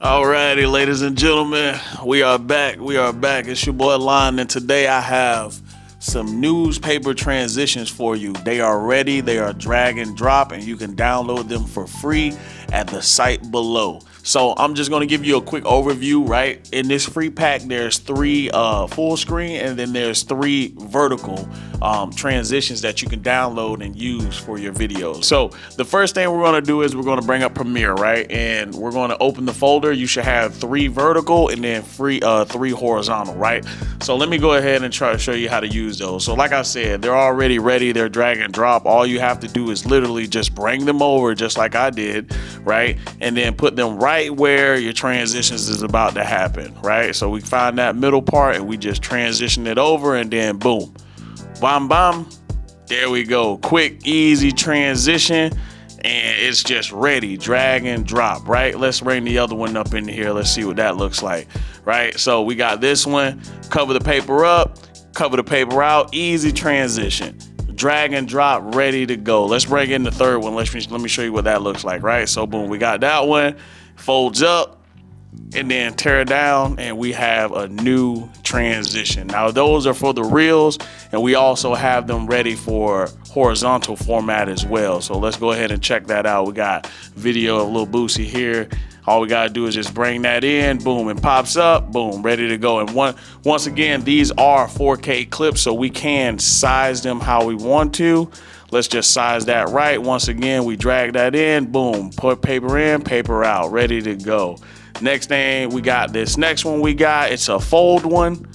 Alrighty, ladies and gentlemen, we are back. It's your boy Lion, and today I have some newspaper transitions for you. They are ready. They are drag and drop, and you can download them for free at the site below. So I'm just going to give you a quick overview, right? In this free pack, there's 3 full screen, and then there's 3 vertical transitions that you can download and use for your videos. So the first thing we're going to do is we're going to bring up Premiere, right? And we're going to open the folder. You should have 3 vertical and then 3 horizontal, right? So let me go ahead and try to show you how to use those. So like I said, they're already ready. They're drag and drop. All you have to do is literally just bring them over just like I did, right? And then put them right where your transitions is about to happen, right? So we find that middle part and we just transition it over, and then boom, bam, bam, there we go. Quick, easy transition, and it's just ready, drag and drop, right? Let's bring the other one up in here. Let's see what that looks like, right? So we got this one, cover the paper up, cover the paper out, easy transition, drag and drop, ready to go. Let's bring in the third one. Let me show you what that looks like, right? So boom, we got that one, folds up, and then tear it down, and we have a new transition. Now those are for the reels, and we also have them ready for horizontal format as well. So let's go ahead and check that out. We got video of Lil Boosie here. All we gotta do is just bring that in, boom, it pops up, boom, ready to go. And once again, these are 4K clips, so we can size them how we want to. Let's just size that right. Once again, we drag that in, boom, put paper in, paper out, ready to go. Next thing we got, this next one we got, it's a fold one.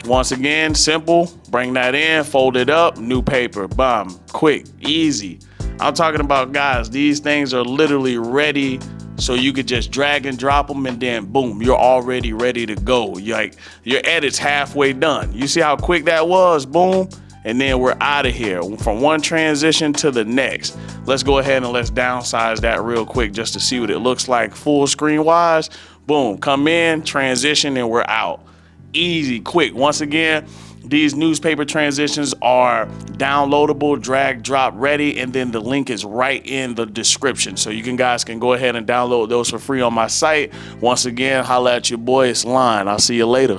Once again, simple, bring that in, fold it up, new paper, bam, quick, easy. I'm talking about, guys, these things are literally ready, so you could just drag and drop them, and then boom, you're already ready to go. Your edit's halfway done. You see how quick that was? Boom. And then we're out of here from one transition to the next. Let's go ahead and let's downsize that real quick just to see what it looks like full screen wise. Boom, come in, transition, and we're out. Easy, quick. Once again, these newspaper transitions are downloadable, drag, drop, ready, and then the link is right in the description. So you guys can go ahead and download those for free on my site. Once again, holla at your boy, it's Lion. I'll see you later.